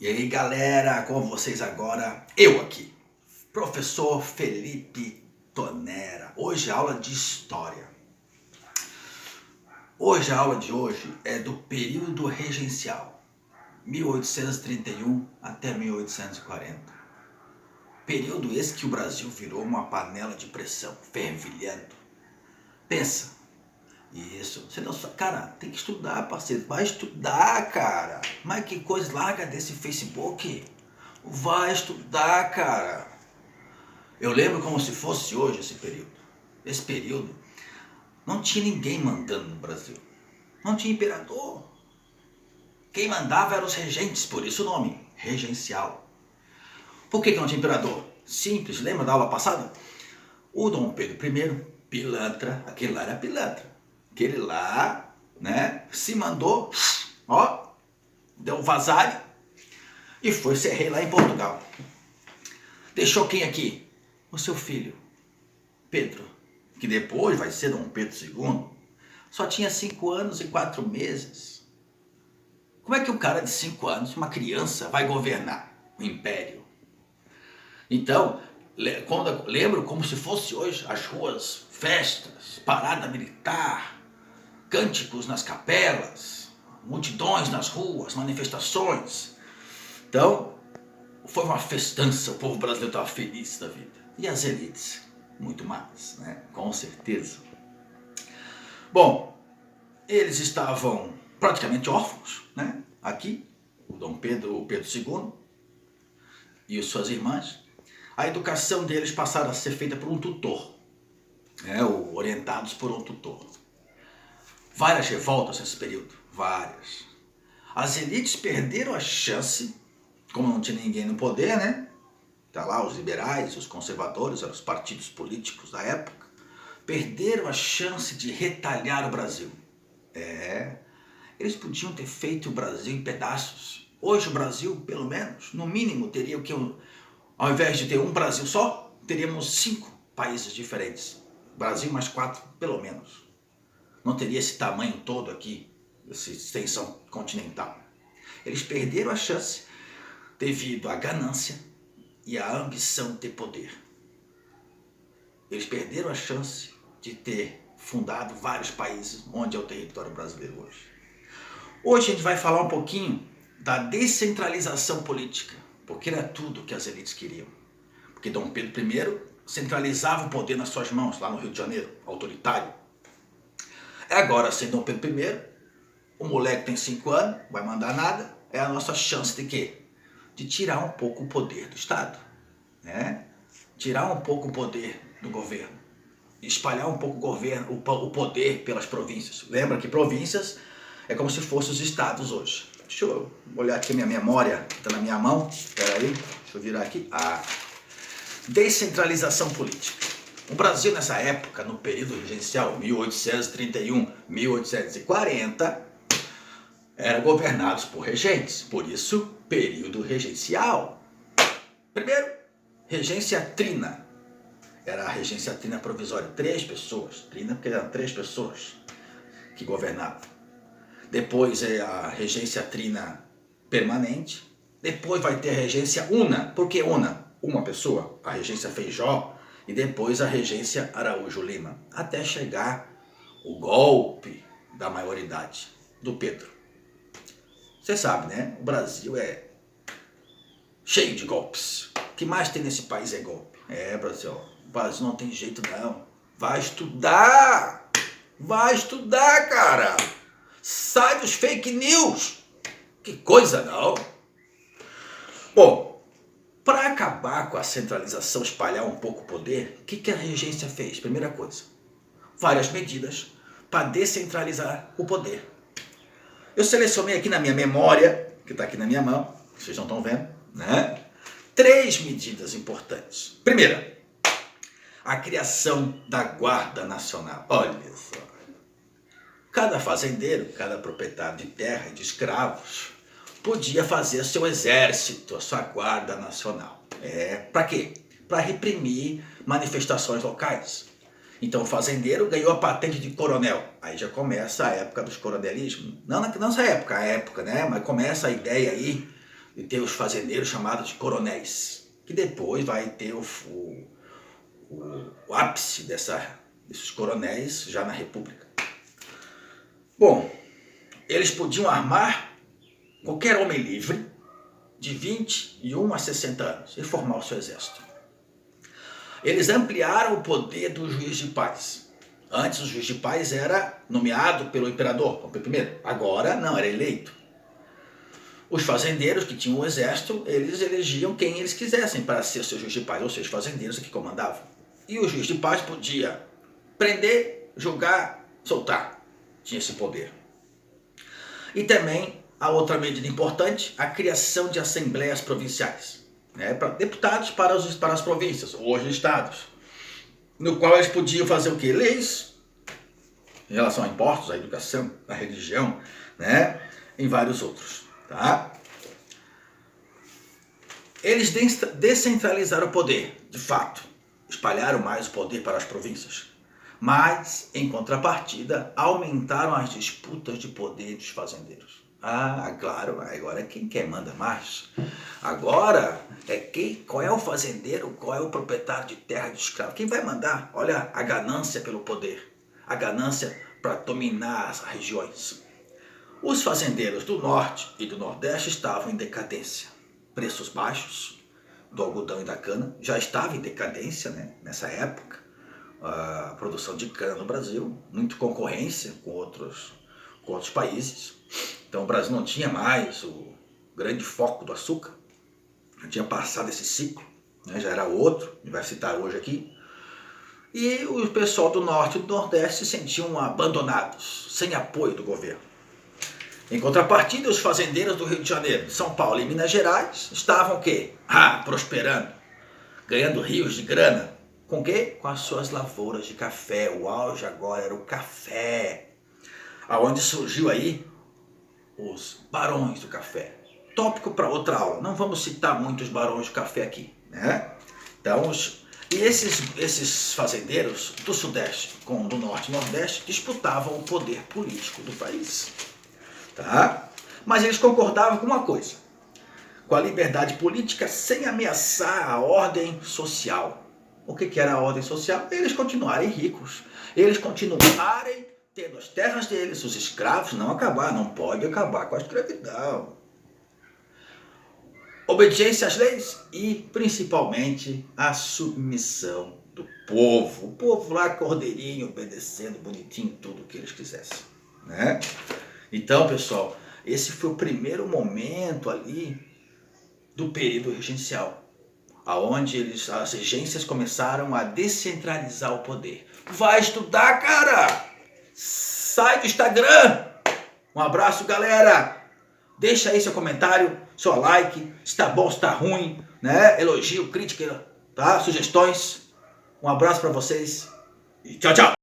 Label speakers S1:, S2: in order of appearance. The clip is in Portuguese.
S1: E aí galera, com vocês agora, eu aqui, professor Felipe Tonera. Hoje aula de História. Hoje a aula de hoje é do período regencial, 1831 até 1840. Período esse que o Brasil virou uma panela de pressão, fervilhando. Pensa, isso, você não sabe, cara, tem que estudar, parceiro, vai estudar, cara. Mas que coisa, larga desse Facebook, vai estudar, cara. Eu lembro como se fosse hoje esse período. Esse período não tinha ninguém mandando no Brasil, não tinha imperador. Quem mandava eram os regentes, por isso o nome, regencial. Por que não tinha imperador? Simples, lembra da aula passada? O Dom Pedro I, pilantra, aquele lá era pilantra. Aquele lá, né, se mandou, ó, deu vazare e foi ser rei lá em Portugal. Deixou quem aqui? O seu filho, Pedro, que depois vai ser Dom Pedro II. Só tinha 5 anos e 4 meses. Como é que um cara de 5 anos, uma criança, vai governar o império? Então, lembro como se fosse hoje, as ruas, festas, parada militar, cânticos nas capelas, multidões nas ruas, manifestações. Então, foi uma festança, o povo brasileiro estava feliz da vida. E as elites, muito mais, né? Com certeza. Bom, eles estavam praticamente órfãos, né? Aqui, o Dom Pedro, o Pedro II e suas irmãs. A educação deles passaram a ser feita por um tutor, né? Orientados por um tutor. Várias revoltas nesse período, várias. As elites perderam a chance, como não tinha ninguém no poder, né? Tá lá os liberais, os conservadores, eram os partidos políticos da época. Perderam a chance de retalhar o Brasil. Eles podiam ter feito o Brasil em pedaços. Hoje o Brasil, pelo menos, no mínimo, teria o que? Ao invés de ter um Brasil só, teríamos 5 países diferentes. Brasil mais 4, pelo menos. Não teria esse tamanho todo aqui, essa extensão continental. Eles perderam a chance devido à ganância e à ambição de ter poder. Eles perderam a chance de ter fundado vários países onde é o território brasileiro hoje. Hoje a gente vai falar um pouquinho da descentralização política, porque era tudo que as elites queriam. Porque Dom Pedro I centralizava o poder nas suas mãos, lá no Rio de Janeiro, autoritário. Agora, sem Dom Pedro I, o moleque tem 5 anos, vai mandar nada, é a nossa chance de quê? De tirar um pouco o poder do Estado, né? Tirar um pouco o poder do governo, espalhar um pouco o poder pelas províncias. Lembra que províncias é como se fossem os estados hoje. Deixa eu olhar aqui a minha memória, que está na minha mão, espera aí, deixa eu virar aqui. Descentralização política. O Brasil nessa época, no período regencial, 1831, 1840, era governado por regentes, por isso, período regencial. Primeiro, regência trina. Era a regência trina provisória, 3 pessoas, trina porque eram 3 pessoas que governavam. Depois é a regência trina permanente, depois vai ter a regência una. Por que una? Uma pessoa, a regência Feijó, e depois a regência Araújo Lima, até chegar o golpe da maioridade do Pedro. Você sabe, né? O Brasil é cheio de golpes. O que mais tem nesse país é golpe. Brasil, o Brasil não tem jeito não. Vai estudar! Vai estudar, cara! Sai dos fake news! Que coisa não! Bom, para acabar com a centralização, espalhar um pouco o poder, o que a regência fez? Primeira coisa, várias medidas para descentralizar o poder. Eu selecionei aqui na minha memória, que está aqui na minha mão, vocês não estão vendo, né? 3 medidas importantes. Primeira, a criação da Guarda Nacional. Olha só. Cada fazendeiro, cada proprietário de terra e de escravos podia fazer seu exército, a sua Guarda Nacional. Para quê? Para reprimir manifestações locais. Então o fazendeiro ganhou a patente de coronel. Aí já começa a época dos coronelismos. Não nessa época, né? Mas começa a ideia aí e ter os fazendeiros chamados de coronéis, que depois vai ter o ápice desses coronéis já na República. Bom, eles podiam armar qualquer homem livre de 21 a 60 anos e formar o seu exército. Eles ampliaram o poder do juiz de paz. Antes o juiz de paz era nomeado pelo imperador, Dom Pedro I. Agora não, era eleito. Os fazendeiros que tinham o exército, eles elegiam quem eles quisessem para ser seu juiz de paz, ou seja, os fazendeiros que comandavam. E o juiz de paz podia prender, julgar, soltar. Tinha esse poder. E também a outra medida importante, a criação de assembleias provinciais, né, para deputados para as províncias, hoje estados, no qual eles podiam fazer o quê? Leis em relação a impostos, à educação, à religião, né, em vários outros. Tá? Eles descentralizaram o poder, de fato, espalharam mais o poder para as províncias, mas, em contrapartida, aumentaram as disputas de poder dos fazendeiros. Ah, claro, agora quem quer manda mais. Agora qual é o fazendeiro, qual é o proprietário de terra de escravo, quem vai mandar? Olha a ganância pelo poder, a ganância para dominar as regiões. Os fazendeiros do norte e do nordeste estavam em decadência. Preços baixos do algodão e da cana já estava em decadência, né, nessa época. A produção de cana no Brasil, muita concorrência com outros países. Então o Brasil não tinha mais o grande foco do açúcar. Já tinha passado esse ciclo, né, já era outro, a gente vai citar hoje aqui. E o pessoal do norte e do nordeste se sentiam abandonados, sem apoio do governo. Em contrapartida, os fazendeiros do Rio de Janeiro, São Paulo e Minas Gerais estavam o quê? Prosperando, ganhando rios de grana. Com o quê? Com as suas lavouras de café. O auge agora era o café. Aonde surgiu aí os barões do café. Tópico para outra aula. Não vamos citar muitos barões do café aqui, né? Então, esses fazendeiros do Sudeste com do Norte e Nordeste disputavam o poder político do país. Tá? Mas eles concordavam com uma coisa, com a liberdade política sem ameaçar a ordem social. O que era a ordem social? Eles continuarem ricos, eles continuarem tendo as terras deles, os escravos, não pode acabar com a escravidão. Obediência às leis e principalmente a submissão do povo. O povo lá, cordeirinho, obedecendo bonitinho tudo o que eles quisessem, né? Então, pessoal, esse foi o primeiro momento ali do período regencial, aonde as regências começaram a descentralizar o poder. Vai estudar, cara! Sai do Instagram! Um abraço, galera! Deixa aí seu comentário, seu like, se tá bom, se tá ruim, né? Elogio, crítica, tá? Sugestões. Um abraço para vocês e tchau, tchau!